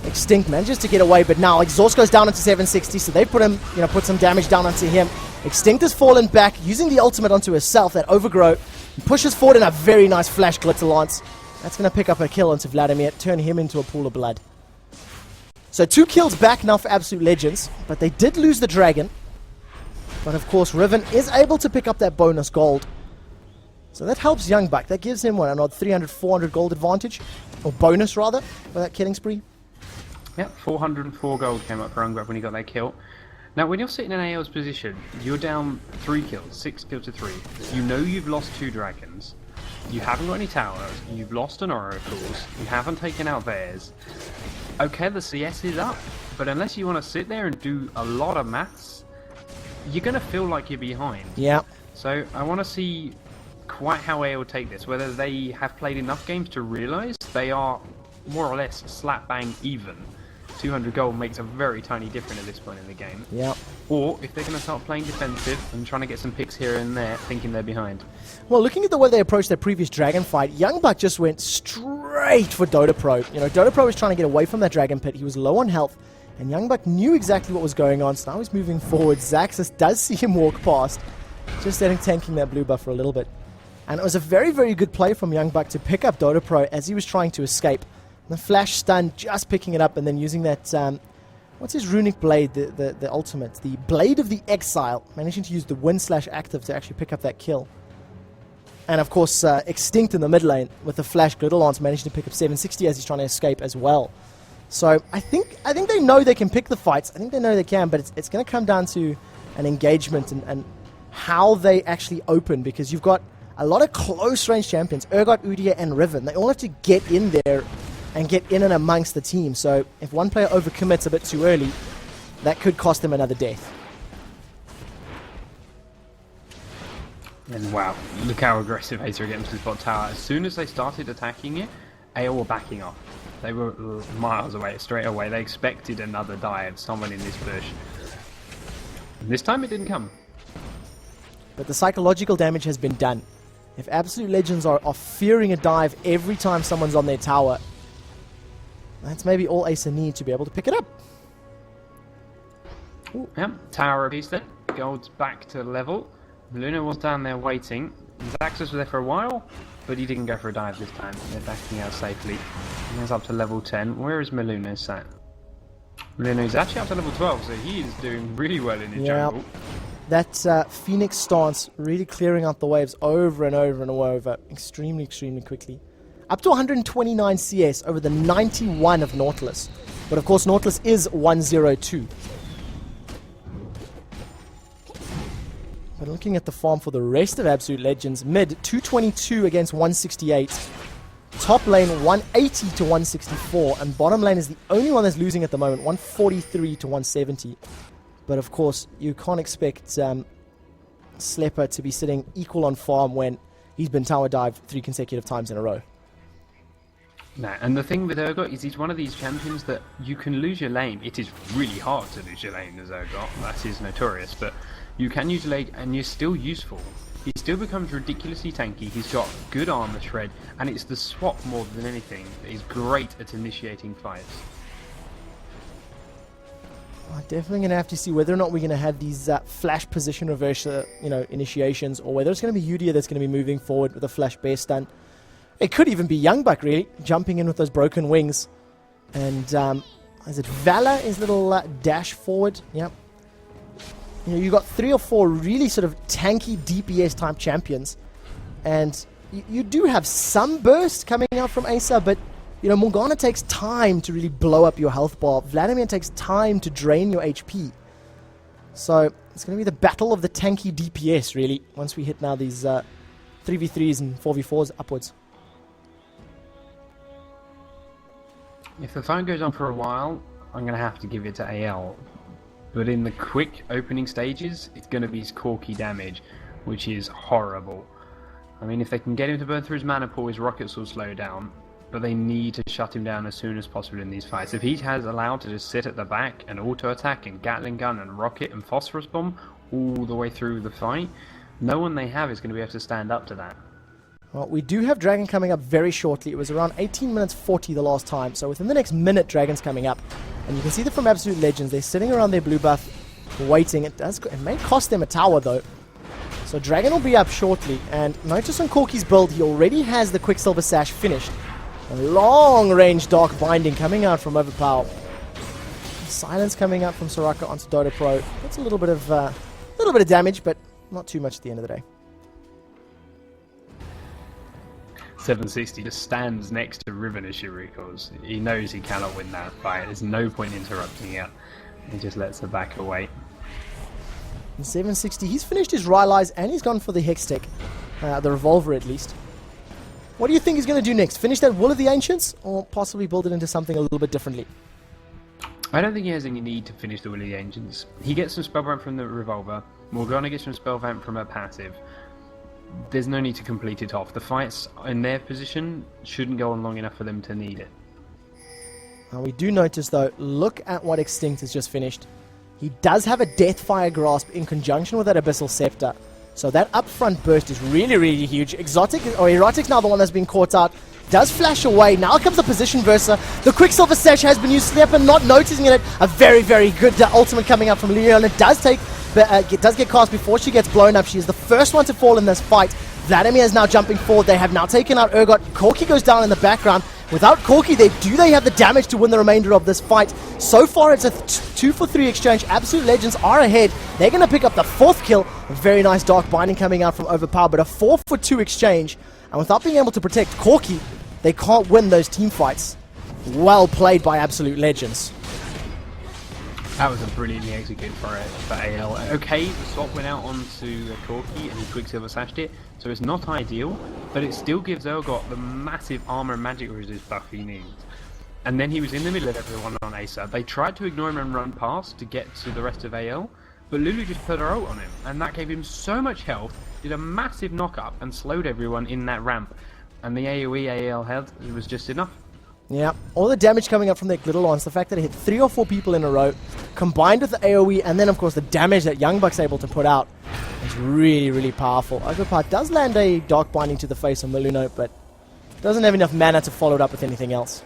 Extinct manages to get away, but now Exhaust goes down into 760, so they put him, put some damage down onto him. Extinct has fallen back, using the ultimate onto herself, that Overgrow. Pushes forward in a very nice flash Glitter Lance. That's going to pick up a kill onto Vladimir, turn him into a pool of blood. So 2 kills back now for Absolute Legends, but they did lose the dragon. But of course, Riven is able to pick up that bonus gold. So that helps Youngbuck. That gives him, an odd 300, 400 gold advantage. Or bonus, rather, for that killing spree. Yep, 404 gold came up for Youngbuck when he got that kill. Now, when you're sitting in AL's position, you're down 3 kills, 6 kills to 3. You know you've lost 2 dragons. You haven't got any towers. You've lost an oracles. You haven't taken out theirs. Okay, the CS is up, but unless you want to sit there and do a lot of maths, you're going to feel like you're behind. Yeah. So I want to see quite how AL take this, whether they have played enough games to realise they are more or less slap bang even. 200 gold makes a very tiny difference at this point in the game. Yeah. Or if they're going to start playing defensive and trying to get some picks here and there, thinking they're behind. Well, looking at the way they approached their previous dragon fight, Young Buck just went straight for Dota Pro. You know, Dota Pro was trying to get away from that dragon pit. He was low on health, and Young Buck knew exactly what was going on, so now he's moving forward. Zaxxas does see him walk past, just tanking that blue buff for a little bit. And it was a very, very good play from Young Buck to pick up Dota Pro as he was trying to escape. The flash stun, just picking it up and then using that, what's his runic blade, the ultimate, the Blade of the Exile, managing to use the win/active to actually pick up that kill. And of course, Extinct in the mid lane with the flash Griddle Lance managing to pick up 760 as he's trying to escape as well. So I think they know they can pick the fights. I think they know they can, but it's going to come down to an engagement and how they actually open, because you've got a lot of close range champions, Urgot, Udyr, and Riven. They all have to get in there and get in and amongst the team. So if one player overcommits a bit too early, that could cost them another death. And wow, look how aggressive Acer are getting to the bot tower. As soon as they started attacking it, AL were backing off. They were miles away, straight away. They expected another dive, someone in this bush. And this time it didn't come. But the psychological damage has been done. If Absolute Legends are fearing a dive every time someone's on their tower, that's maybe all Acer need to be able to pick it up. Ooh. Yep, tower apiece then. Gold's back to level. Luna was down there waiting. Zaxxas was there for a while, but he didn't go for a dive this time. They're backing out safely. And he's up to level 10. Where is Meluna sat? Meluna is actually up to level 12, so he is doing really well in his jungle. That Phoenix stance really clearing out the waves over and over and over extremely, extremely quickly. Up to 129 CS over the 91 of Nautilus. But of course, Nautilus is 102. But looking at the farm for the rest of Absolute Legends, mid 222 against 168. Top lane 180 to 164. And bottom lane is the only one that's losing at the moment, 143 to 170. But of course, you can't expect Slepper to be sitting equal on farm when he's been tower dived 3 consecutive times in a row. No, and the thing with Urgot is he's one of these champions that you can lose your lane. It is really hard to lose your lane as Urgot. That is notorious, but you can use your lane and you're still useful. He still becomes ridiculously tanky. He's got good armor shred, and it's the swap more than anything that is great at initiating fights. Definitely going to have to see whether or not we're going to have these flash position reverse initiations, or whether it's going to be Udyr that's going to be moving forward with a flash bear stun. It could even be Young Buck, really, jumping in with those broken wings. And is it Valor, his little dash forward? Yep. You know, you've got 3 or 4 really sort of tanky DPS type champions. And you do have some burst coming out from Acer, but you know, Morgana takes time to really blow up your health bar. Vladimir takes time to drain your HP. So it's going to be the battle of the tanky DPS, really, once we hit now these 3v3s and 4v4s upwards. If the fight goes on for a while, I'm going to have to give it to AL. But in the quick opening stages, it's going to be his Corky damage, which is horrible. I mean, if they can get him to burn through his mana pool, his rockets will slow down. But they need to shut him down as soon as possible in these fights. If he has allowed to just sit at the back and auto-attack and Gatling gun and rocket and phosphorus bomb all the way through the fight, no one they have is going to be able to stand up to that. Well, we do have Dragon coming up very shortly. It was around 18 minutes 40 the last time. So within the next minute, Dragon's coming up. And you can see that from Absolute Legends. They're sitting around their blue buff, waiting. It may cost them a tower, though. So Dragon will be up shortly. And notice on Corky's build, he already has the Quicksilver Sash finished. A long-range Dark Binding coming out from Overpower. Silence coming out from Soraka onto Dota Pro. That's a little bit of damage, but not too much at the end of the day. 760 just stands next to Riven as she recalls. He knows he cannot win that fight. There's no point interrupting it. He just lets her back away. And 760, he's finished his Rylai's and he's gone for the Hextech. The revolver at least. What do you think he's going to do next? Finish that Will of the Ancients or possibly build it into something a little bit differently? I don't think he has any need to finish the Will of the Ancients. He gets some spell vamp from the revolver. Morgana gets some spell vamp from her passive. There's no need to complete it off. The fights in their position shouldn't go on long enough for them to need it. Now we do notice though, look at what Extinct has just finished. He does have a Deathfire Grasp in conjunction with that Abyssal Scepter. So that upfront burst is really, really huge. Erotic's now the one that's been caught out. Does flash away. Now comes the position versa. The Quicksilver Sash has been used. Sleeper not noticing it. A very, very good ultimate coming up from Leon. It does take, does get cast before she gets blown up. She is the first one to fall in this fight. Vladimir is now jumping forward. They have now taken out Urgot. Corki goes down in the background. Without Corki, they have the damage to win the remainder of this fight. So far, it's a 2-for-3 exchange. Absolute Legends are ahead. They're going to pick up the 4th kill. A very nice Dark Binding coming out from Overpower, but a 4-for-2 exchange. And without being able to protect Corki, they can't win those team fights. Well played by Absolute Legends. That was a brilliantly executed for AL. Okay, the swap went out onto Corki and he Quicksilver Sashed it, so it's not ideal, but it still gives Urgot the massive armor and magic resist buff he needs. And then he was in the middle of everyone on Acer. They tried to ignore him and run past to get to the rest of AL, but Lulu just put her ult on him, and that gave him so much health, did a massive knock-up, and slowed everyone in that ramp. And the AoE AL health was just enough. Yeah, all the damage coming up from the Glitter Lance, the fact that it hit 3 or 4 people in a row, combined with the AoE, and then of course the damage that Young Buck's able to put out, is really, really powerful. Ogopar does land a Dark Binding to the face of Miluno, but doesn't have enough mana to follow it up with anything else.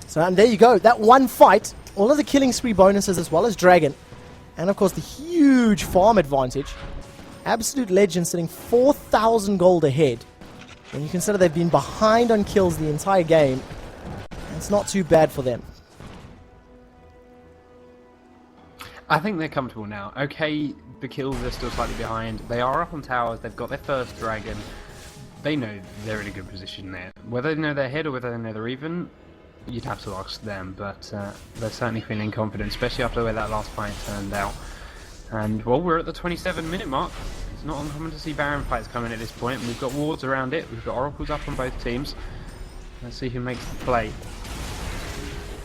So, and there you go, that one fight, all of the killing spree bonuses as well as Dragon, and of course the huge farm advantage. Absolute Legends sitting 4,000 gold ahead. When you consider they've been behind on kills the entire game, it's not too bad for them. I think they're comfortable now. Okay, the kills are still slightly behind. They are up on towers. They've got their first dragon. They know they're in a good position there. Whether they know they're ahead or whether they know they're even, you'd have to ask them. But they're certainly feeling confident, especially after the way that last fight turned out. And, well, we're at the 27-minute mark. It's not uncommon to see Baron fights coming at this point. We've got wards around it. We've got oracles up on both teams. Let's see who makes the play.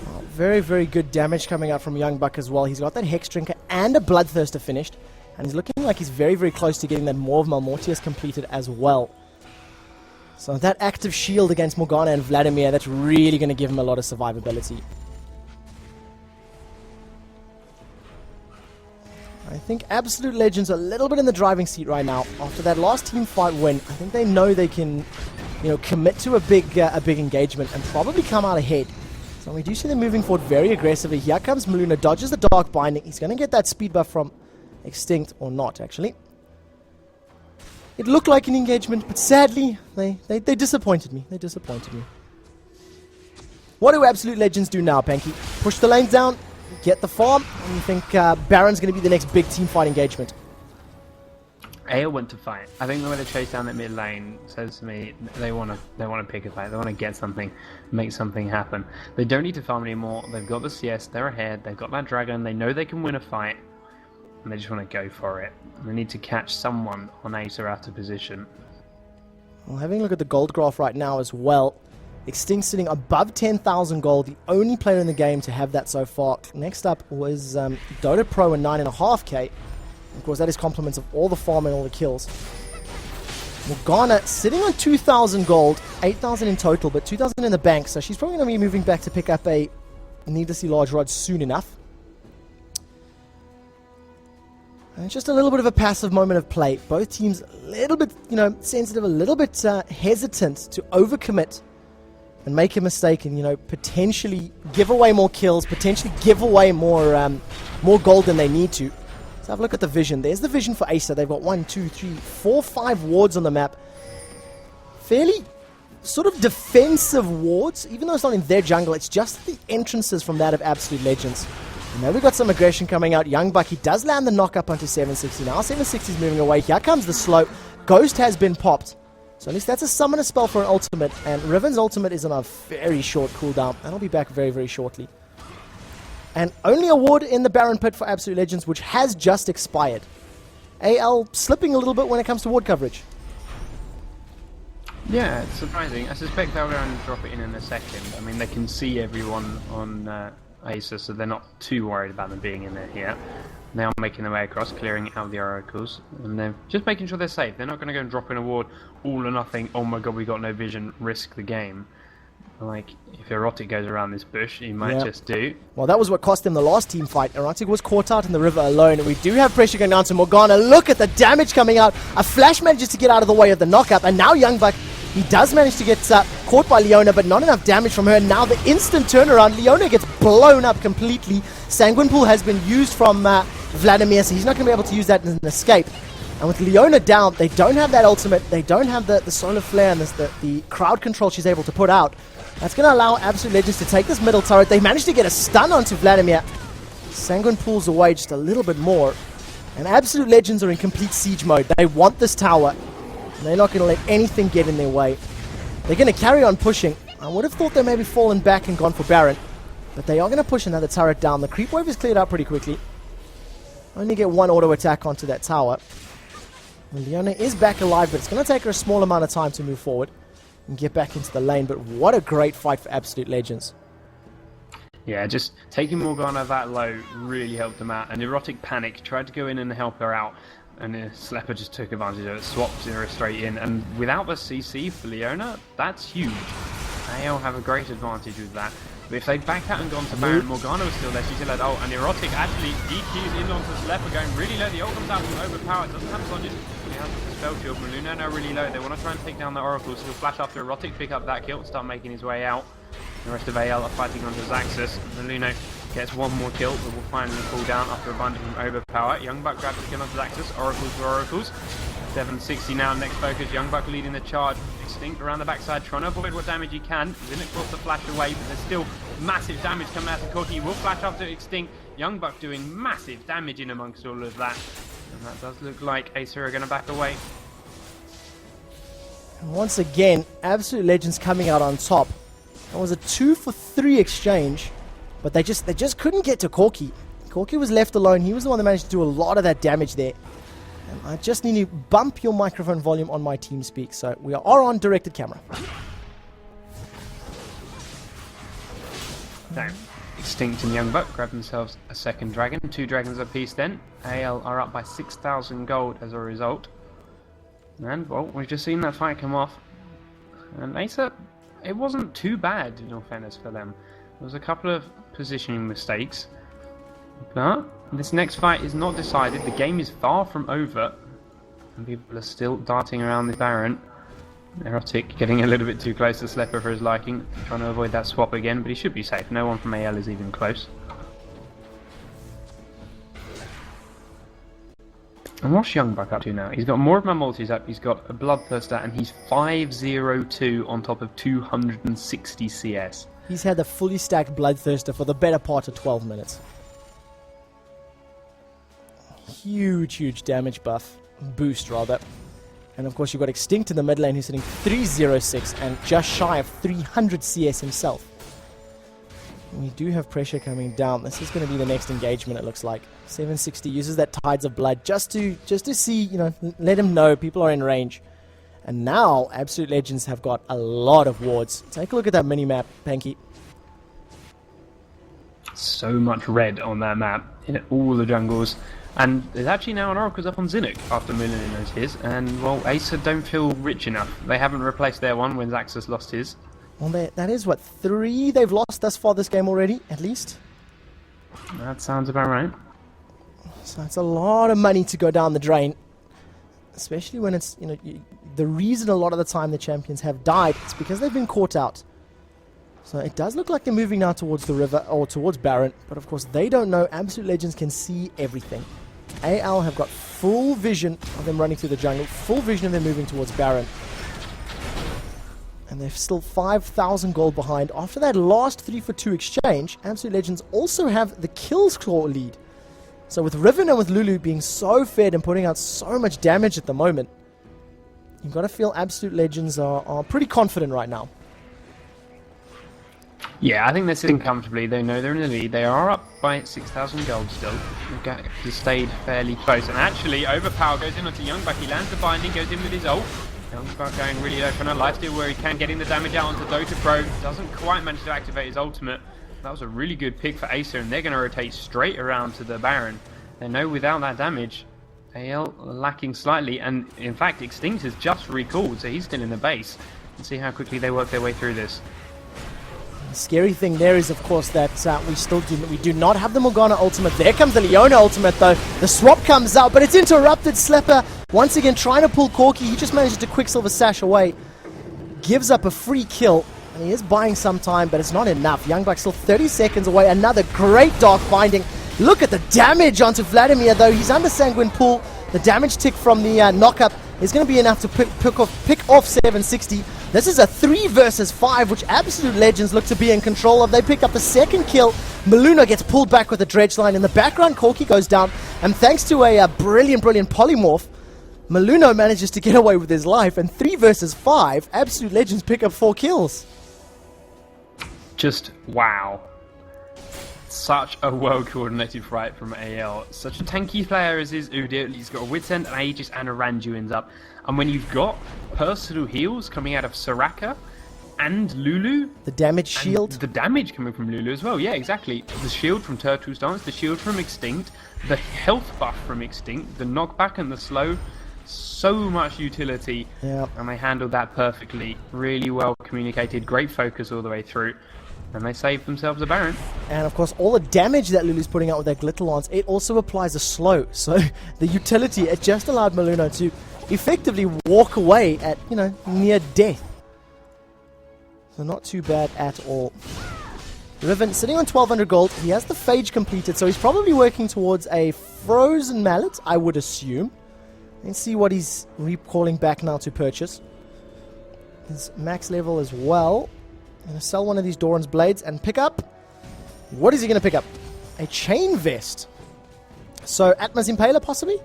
Oh, very, very good damage coming out from Young Buck as well. He's got that Hex Drinker and a Bloodthirster finished. And he's looking like he's very, very close to getting that Maw of Malmortius completed as well. So that active shield against Morgana and Vladimir, that's really going to give him a lot of survivability. I think Absolute Legends are a little bit in the driving seat right now. After that last team fight win, I think they know they can, commit to a big engagement and probably come out ahead. So we do see them moving forward very aggressively. Here comes Maluna, dodges the Dark Binding. He's going to get that speed buff from Extinct, or not actually. It looked like an engagement, but sadly, they disappointed me. They disappointed me. What do Absolute Legends do now, Panky? Push the lanes down, get the farm, and you think Baron's going to be the next big team fight engagement? AO went to fight. I think the way they chase down that mid lane says to me they want to pick a fight. They want to get something, make something happen. They don't need to farm anymore. They've got the CS. They're ahead. They've got that dragon. They know they can win a fight, and they just want to go for it. They need to catch someone on Acer out of position. Well, having a look at the gold graph right now as well. Extinct sitting above 10,000 gold, the only player in the game to have that so far. Next up was Dota Pro and 9.5k. Of course, that is compliments of all the farm and all the kills. Morgana sitting on 2,000 gold, 8,000 in total, but 2,000 in the bank, so she's probably going to be moving back to pick up a needlessly large rod soon enough. And just a little bit of a passive moment of play. Both teams a little bit, sensitive, a little bit hesitant to overcommit and make a mistake and, potentially give away more kills, potentially give away more gold than they need to. Let's have a look at the vision. There's the vision for Acer. They've got 1, 2, 3, 4, 5 wards on the map. Fairly sort of defensive wards, even though it's not in their jungle. It's just the entrances from that of Absolute Legends. And now we've got some aggression coming out. Young Buck, he does land the knock up onto 760. Now 760 is moving away. Here comes the slow. Ghost has been popped. So at least that's a summoner spell for an ultimate. And Riven's ultimate is on a very short cooldown. That'll be back very, very shortly. And only a ward in the Baron Pit for Absolute Legends, which has just expired. AL slipping a little bit when it comes to ward coverage. Yeah, it's surprising. I suspect they'll go and drop it in a second. I mean, they can see everyone on Acer, so they're not too worried about them being in there here. Now making their way across, clearing out the oracles, and they're just making sure they're safe. They're not going to go and drop in a ward all or nothing. Oh my god, we got no vision. Risk the game. Like, if Erotic goes around this bush, he might just do. Well, that was what cost him the last team fight. Erotic was caught out in the river alone, and we do have pressure going down to Morgana. Look at the damage coming out. A flash manages to get out of the way of the knockup, and now Young Buck, he does manage to get caught by Leona, but not enough damage from her. Now the instant turnaround, Leona gets blown up completely. Sanguine Pool has been used from Vladimir, so he's not going to be able to use that as an escape. And with Leona down, they don't have that ultimate, they don't have the solar flare and the crowd control she's able to put out. That's going to allow Absolute Legends to take this middle turret. They managed to get a stun onto Vladimir. Sanguine pulls away just a little bit more. And Absolute Legends are in complete siege mode. They want this tower. And they're not going to let anything get in their way. They're going to carry on pushing. I would have thought they maybe fallen back and gone for Baron. But they are going to push another turret down. The creep wave is cleared out pretty quickly. Only get one auto attack onto that tower. And Leona is back alive, but it's going to take her a small amount of time to move forward and get back into the lane. But what a great fight for Absolute Legends. Yeah, just taking Morgana that low really helped them out. An Erotic panic, tried to go in and help her out, and Slepper just took advantage of it, swapped her straight in, and without the CC for Leona, that's huge. AL have a great advantage with that. But if they'd backed out and gone to Baron, Morgana was still there, she still had ult, and Erotic actually DQs in onto Slepper, going really low. The ult comes out from Overpower, it doesn't have Sonja. He has the spell shield from Luna, now really low. They want to try and take down the Oracle, so he'll flash after Erotic, pick up that kill, and start making his way out. The rest of AL are fighting onto Zaxxas. And Luna gets one more kill, but will finally fall down after a bundle from Overpower. Young Buck grabs the kill onto Zaxxas. Oracles for Oracles. 760 now, next focus. Young Buck leading the charge. Extinct around the backside, trying to avoid what damage he can. Zinnik wants to flash away, but there's still massive damage coming out of Corki. He will flash after Extinct. Young Buck doing massive damage in amongst all of that. And that does look like Acer are going to back away. And once again, Absolute Legends coming out on top. That was a 2-for-3 exchange, but they just couldn't get to Corki. Corki was left alone. He was the one that managed to do a lot of that damage there. And I just need to bump your microphone volume on my TeamSpeak. So we are on directed camera. Now, Extinct and Young Buck grab themselves a second dragon. 2 dragons apiece then. AL are up by 6,000 gold as a result. And, well, we've just seen that fight come off. And Acer, it wasn't too bad, in all fairness, for them. There was a couple of positioning mistakes. But this next fight is not decided. The game is far from over. And people are still darting around the Baron. Erotic getting a little bit too close to Slepper for his liking. Trying to avoid that swap again, but he should be safe. No one from AL is even close. And what's Young Buck up to now? He's got more of my multis up, he's got a Bloodthirster, and he's 502 on top of 260 CS. He's had a fully stacked Bloodthirster for the better part of 12 minutes. Huge damage buff. Boost, rather. And of course you've got Extinct in the mid lane who's sitting 306 and just shy of 300 CS himself. We do have pressure coming down. This is going to be the next engagement, it looks like. 760 uses that Tides of Blood just to see, you know, let him know people are in range. And now Absolute Legends have got a lot of wards. Take a look at that mini-map, Panky. So much red on that map in all the jungles. And there's actually now an Oracle's up on Zinnik after Mulinen knows his. And, well, Acer don't feel rich enough. They haven't replaced their one when Zaxxas lost his. Well, that is, what, 3 they've lost thus far this game already, at least? That sounds about right. So it's a lot of money to go down the drain. Especially when it's, you know, the reason a lot of the time the champions have died is because they've been caught out. So it does look like they're moving now towards the river, or towards Baron. But of course they don't know. Absolute Legends can see everything. AL have got full vision of them running through the jungle. Full vision of them moving towards Baron. And they're still 5,000 gold behind. After that last 3-for-2 exchange, Absolute Legends also have the kill score lead. So with Riven and with Lulu being so fed and putting out so much damage at the moment, you've got to feel Absolute Legends are pretty confident right now. Yeah, I think they're sitting comfortably. They know they're in the lead. They are up by 6,000 gold still. They stayed fairly close. And actually, Overpower goes in onto Youngbuck. He lands the binding, goes in with his ult. Youngbuck going really low, trying to lifesteal where he can, getting the damage out onto Dota Pro. Doesn't quite manage to activate his ultimate. That was a really good pick for Acer, and they're going to rotate straight around to the Baron. They know without that damage, AL lacking slightly. And in fact, Extinct has just recalled, so he's still in the base. Let's see how quickly they work their way through this. The scary thing there is, of course, that we do not have the Morgana ultimate. There comes the Leona ultimate, though. The swap comes out, but it's interrupted. Slipper, once again, trying to pull Corki. He just manages to Quicksilver Sash away. Gives up a free kill, and he is buying some time, but it's not enough. Youngbuck still 30 seconds away. Another great Dark Binding. Look at the damage onto Vladimir, though. He's under Sanguine Pool. The damage tick from the knock-up is going to be enough to pick off 760. This is a 3 versus 5, which Absolute Legends look to be in control of. They pick up the second kill. Maluna gets pulled back with a dredge line. In the background, Corki goes down. And thanks to a brilliant polymorph, Maluna manages to get away with his life. And 3 versus 5, Absolute Legends pick up 4 kills. Just wow. Such a well-coordinated fight from AL. Such a tanky player as is Udyr. He's got a Wit's End, an Aegis, and a Randuin's up. And when you've got personal heals coming out of Soraka and Lulu... The damage shield. The damage coming from Lulu as well. Yeah, exactly. The shield from Turtle's Dance, the shield from Extinct, the health buff from Extinct, the knockback and the slow. So much utility. Yep. And they handled that perfectly. Really well communicated. Great focus all the way through. And they saved themselves a Baron. And of course, all the damage that Lulu's putting out with their Glitter Lance, it also applies a slow. So the utility, it just allowed Maluna to effectively walk away at, near death. So not too bad at all. Riven sitting on 1,200 gold. He has the Phage completed, so he's probably working towards a Frozen Mallet, I would assume. Let's see what he's recalling back now to purchase. His max level as well. Going to sell one of these Doran's Blades and pick up... What is he going to pick up? A Chain Vest. So, Atma's Impaler, possibly?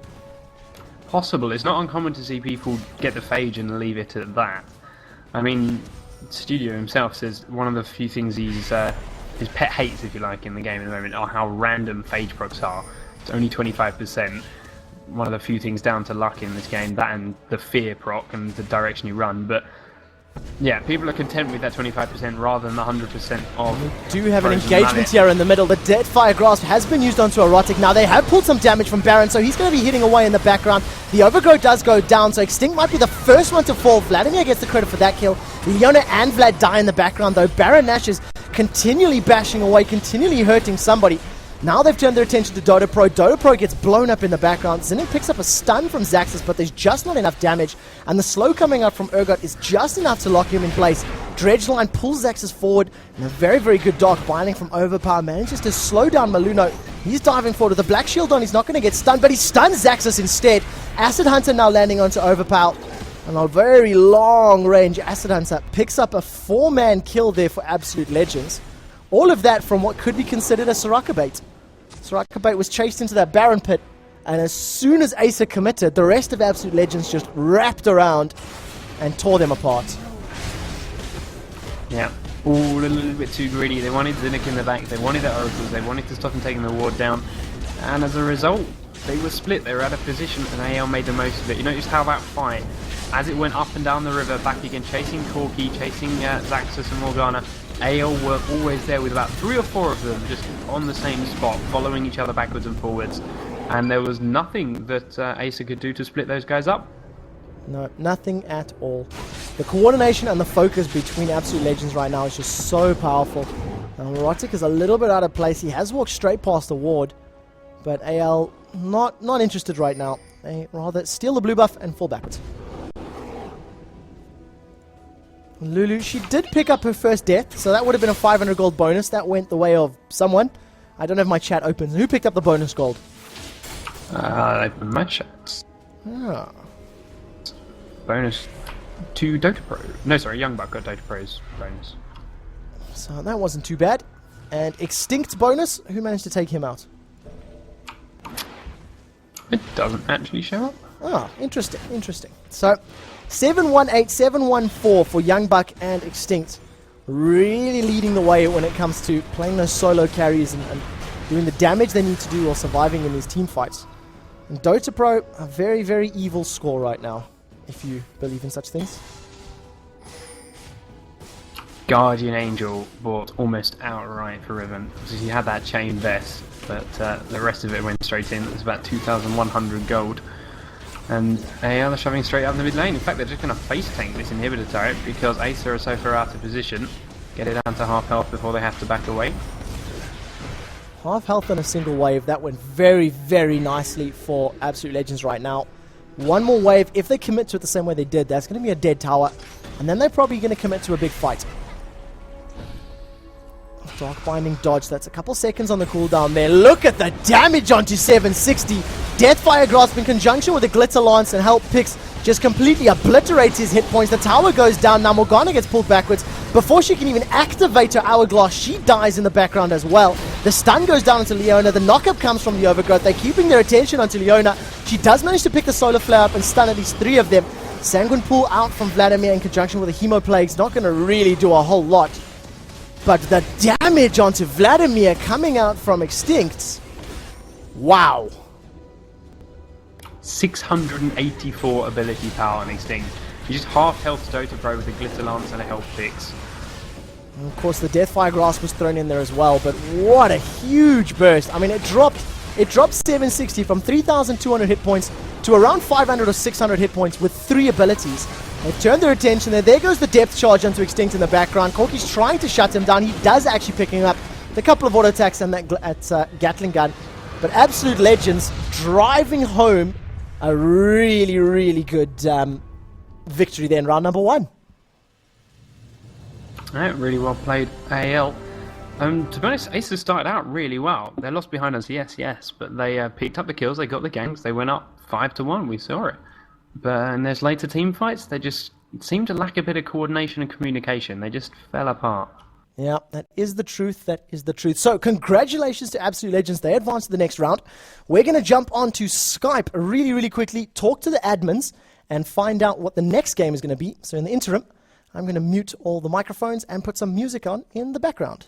Possible. It's not uncommon to see people get the Phage and leave it at that. I mean, Studio himself says one of the few things his pet hates, if you like, in the game at the moment are how random Phage procs are. It's only 25%. One of the few things down to luck in this game, that and the Fear proc and the direction you run, but... Yeah, people are content with that 25% rather than the 100% of... We do have an engagement here in the middle. The Deadfire Grasp has been used onto Erotic. Now, they have pulled some damage from Baron, so he's going to be hitting away in the background. The Overgrow does go down, so Extinct might be the first one to fall. Vladimir gets the credit for that kill. Leona and Vlad die in the background, though. Baron Nash is continually bashing away, continually hurting somebody. Now they've turned their attention to Dota Pro. Dota Pro gets blown up in the background. Zinnin picks up a stun from Zaxxas, but there's just not enough damage. And the slow coming out from Urgot is just enough to lock him in place. Dredgeline pulls Zaxxas forward, and a very, very good Dark Binding from Overpower manages to slow down Maluna. He's diving forward with the Black Shield on. He's not going to get stunned, but he stuns Zaxxas instead. Acid Hunter now landing onto Overpower. And a very long-range Acid Hunter picks up a 4-man kill there for Absolute Legends. All of that from what could be considered a Soraka bait. Soraka bait was chased into that Baron pit, and as soon as Acer committed, the rest of Absolute Legends just wrapped around and tore them apart. Yeah, all a little bit too greedy. They wanted Zinnik in the back, they wanted the Oracles, they wanted to stop him taking the ward down, and as a result, they were split, they were out of position, and AL made the most of it. You notice how that fight, as it went up and down the river, back again, chasing Corki, chasing Zaxxas and Morgana, AL were always there with about 3 or 4 of them just on the same spot, following each other backwards and forwards. And there was nothing that Acer could do to split those guys up. No, nothing at all. The coordination and the focus between Absolute Legends right now is just so powerful. Erotic is a little bit out of place. He has walked straight past the ward, but AL not interested right now. They rather steal the blue buff and fall backwards. Lulu, she did pick up her first death, so that would have been a 500 gold bonus. That went the way of someone. I don't have my chat open. Who picked up the bonus gold? My chat. Ah. Bonus to Dota Pro. No, sorry, Youngbuck got Dota Pro's bonus. So that wasn't too bad. And Extinct bonus, who managed to take him out? It doesn't actually show up. Ah, interesting, interesting. So, 718, 714 for Youngbuck and Extinct, really leading the way when it comes to playing those solo carries and doing the damage they need to do while surviving in these team fights. And Dota Pro, a very, very evil score right now, if you believe in such things. Guardian Angel bought almost outright for Riven. He had that chain vest, but the rest of it went straight in. It was about 2,100 gold. And AL are shoving straight up the mid lane. In fact, they're just going to face tank this inhibitor turret because Acer are so far out of position. Get it down to half health before they have to back away. Half health on a single wave. That went very, very nicely for Absolute Legends right now. One more wave. If they commit to it the same way they did, that's going to be a dead tower. And then they're probably going to commit to a big fight. Dark Binding dodge. That's a couple seconds on the cooldown there. Look at the damage onto 760. Deathfire Grasp in conjunction with the Glitter Lance and Help Picks just completely obliterates his hit points. The tower goes down. Now Morgana gets pulled backwards. Before she can even activate her Hourglass, she dies in the background as well. The stun goes down onto Leona. The knockup comes from the Overgrowth. They're keeping their attention onto Leona. She does manage to pick the Solar Flare up and stun at least 3 of them. Sanguine Pool out from Vladimir in conjunction with the Hemo Plague's not going to really do a whole lot. But the damage onto Vladimir coming out from Extinct, wow. 684 ability power on Extinct. You just half health Dota Pro with a Glitter Lance and a Health Picks. And of course, the Deathfire Grasp was thrown in there as well, but what a huge burst. I mean, it dropped 760 from 3,200 hit points to around 500 or 600 hit points with 3 abilities. They've turned their attention there. There goes the depth charge onto Extinct in the background. Corki's trying to shut him down. He does actually picking up a couple of auto attacks and that Gatling gun. But Absolute Legends driving home a really, really good victory there in round number 1. Alright, really well played, AL. To be honest, Acer started out really well. They lost behind us, yes, but they picked up the kills, they got the ganks, they went up 5-1, we saw it. But in those later team fights, they just seemed to lack a bit of coordination and communication. They just fell apart. Yeah, that is the truth. That is the truth. So congratulations to Absolute Legends. They advanced to the next round. We're going to jump onto Skype really, really quickly, talk to the admins, and find out what the next game is going to be. So in the interim, I'm going to mute all the microphones and put some music on in the background.